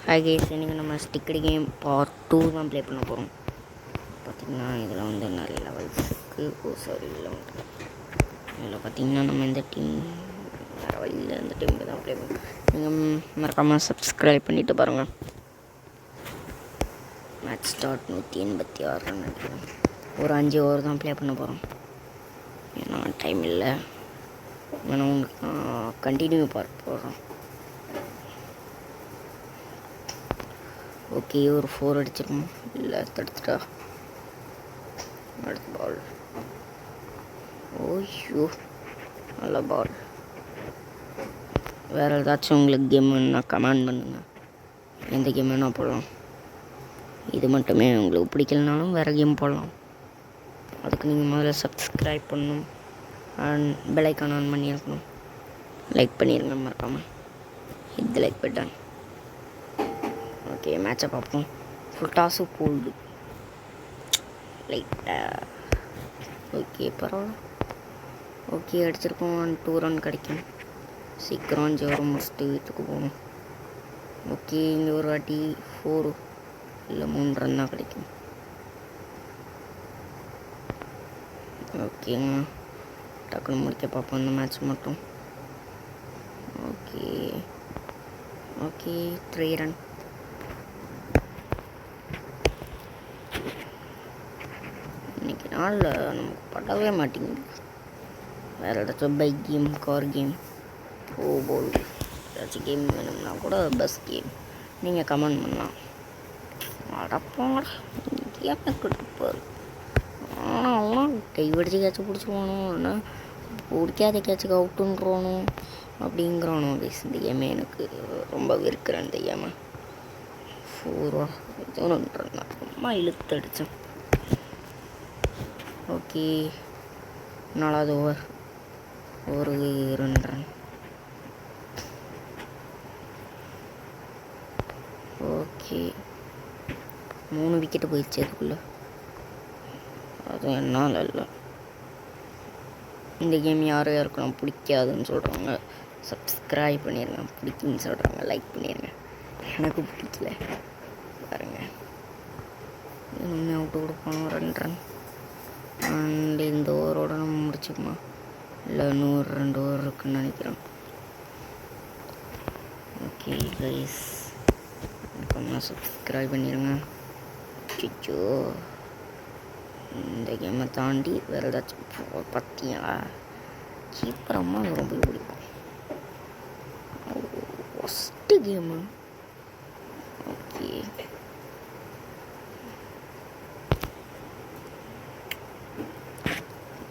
Hi guys, இன்றைக்கி நம்ம sticker game part 2 தான் ப்ளே பண்ண போகிறோம். பார்த்திங்கன்னா இதில் வந்து நிறைய லெவல்ஸுக்கு இல்லை வந்து இதில் பார்த்திங்கன்னா நம்ம இந்த டீம் வேறு வழியில் இந்த டீமுக்கு தான் ப்ளே பண்ணுவோம். நீங்கள் மறக்காமல் சப்ஸ்கிரைப் பண்ணிவிட்டு பாருங்கள். மேட்ச் ஸ்டார்ட் 186 நினைக்கிறேன். ஒரு 5 ஓவர் தான் ப்ளே பண்ண போகிறோம். ஏன்னா டைம் இல்லை. வேணா உங்களுக்கு கண்டினியூ பார்க்க போகிறோம். ஓகே, ஒரு 4 அடிச்சிருக்கோம். இல்லை தடுத்துட்டா. அடுத்த பால். ஓய்யோ, நல்ல பால். வேறு ஏதாச்சும் உங்களுக்கு கேம் வேணுன்னா கமெண்ட் பண்ணுங்கள். எந்த கேம் வேணால் போடலாம். இது மட்டுமே உங்களுக்கு பிடிக்கலனாலும் வேறு கேம் போடலாம். அதுக்கு நீங்கள் முதல்ல சப்ஸ்கிரைப் பண்ணணும் அண்ட் பெல் ஐக்கான் ஆன் பண்ணி இருக்கணும். லைக் பண்ணிடுங்க மறக்காமல். இது லைக் பட்டன். ஓகே, மேட்சை பார்ப்போம். ஃபுல் டாஸு போல்டு லைட்டாக. ஓகே, பரவாயில்ல. ஓகே, அடிச்சிருக்கோம். 2 ரன் கிடைக்கும். சீக்கிரம் 5 ஓவர் முடிச்சுட்டு வீட்டுக்கு போகணும். ஓகே, இங்கே ஒரு வாட்டி 4 இல்லை 3 ரன் தான் கிடைக்கும். ஓகேங்க, டக்குன்னு முடிக்க பார்ப்போம் இந்த மேட்ச் மட்டும். Okay okay, 3 run. இன்றைக்கி நாளில் நமக்கு படவே மாட்டேங்குது. வேறு ஏதாச்சும் பைக் கேம், கார் கேம், போல் ஏதாச்சும் கேம் வேணும்னா கூட பஸ் கேம் நீங்கள் கமெண்ட் பண்ணலாம். அடப்பாங்க கேமை கொடுப்பாரு. ஆனால் கை பிடிச்சி கேட்ச பிடிச்சிருவானும், இல்லைன்னா பிடிக்காத கேட்சுக்கு அவுட்டுன்றணும் அப்படிங்கிறானோ. இந்த கேமை எனக்கு ரொம்ப வெறுக்கிறேன். இந்த கேமை 4 ரொம்ப இழுத்து அடித்தேன். ஓகே, 4வது ஓவர், ஒரு 2 ரன். ஓகே, 3 விக்கெட்டு போயிடுச்சு அதுக்குள்ளே. அதுவும் என்னால் இல்லை. இந்த கேம் யாரும் யாருக்கெல்லாம் பிடிக்காதுன்னு சொல்கிறாங்க சப்ஸ்கிரைப் பண்ணிடுங்க. பிடிக்குன்னு சொல்கிறாங்க லைக் பண்ணிடுங்க. எனக்கு பிடிக்கல பாருங்க. இன்னும் அவுட்டு கொடுப்பானோ 2 ரன். அண்ட் இந்த ஓவரோட நம்ம முடிச்சுக்குமா? இல்லை இன்னும் ஒரு 2 ஓவர் இருக்குன்னு நினைக்கிறேன். ஓகே கைஸ், எனக்கு சப்ஸ்கிரைப் பண்ணிடுங்க. சிச்சோ, இந்த கேமை தாண்டி வேறு ஏதாச்சும் பார்த்தியா? கீப்பர் அம்மா ரொம்ப பிடிக்கும். First game. ஓகே,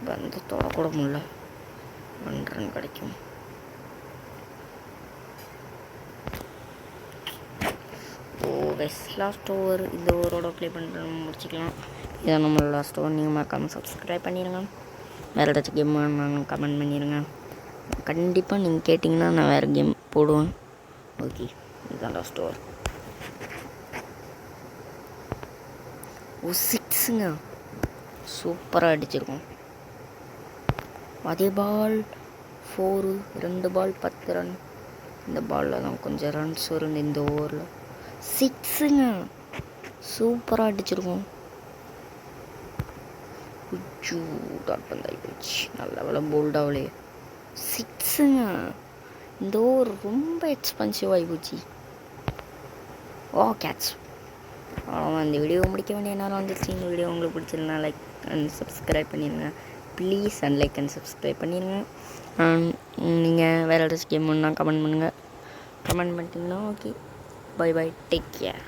வந்து தொடக்கூட முடியல. 1 ரன் கிடைக்கும். Last over. இந்த ஓவரோட ப்ளே பண்ணுறது முடிச்சிக்கலாம். இதான் நம்மளோட லாஸ்ட் ஓவர். நீங்கள் மறக்காமல் சப்ஸ்கிரைப் பண்ணிடுங்க. வேறு ஏதாச்சும் கேம் வேணும்னாலும் கமெண்ட் பண்ணிடுங்க. கண்டிப்பாக நீங்கள் கேட்டிங்கன்னா நான் வேறு கேம் போடுவேன். ஓகே, இதுதான் லாஸ்ட் ஓவர். ஓ 6ங்க, சூப்பராக அடிச்சிருக்கோம். அதே பால் 4, 2 பால் 10 ரன். இந்த பாலில் தான் கொஞ்சம் ரன்ஸ் வரும் இந்த ஓவரில். 6ங்க, சூப்பராக அடிச்சிருக்கோம். டாட் பந்தாய் போச்சு. நல்ல வேலை போல்டாகலையே. 6ங்க, இந்த ஓவர் ரொம்ப எக்ஸ்பென்சிவ் ஆகி போச்சு. ஓ கேட்ச். அவ்வளோதான், இந்த வீடியோ முடிக்க வேண்டிய நேரம் வந்துருச்சு. இந்த வீடியோ உங்களுக்கு பிடிச்சிருந்தா லைக் அண்ட் சப்ஸ்கிரைப் பண்ணிடுங்க please. And like and subscribe பண்ணிடுங்க. நீங்கள் வேறு ஏதாச்சும் கேம் வேணுன்னா கமெண்ட் பண்ணுங்கள். கமெண்ட் பண்ணிட்டீங்கன்னா okay. Bye bye, take care.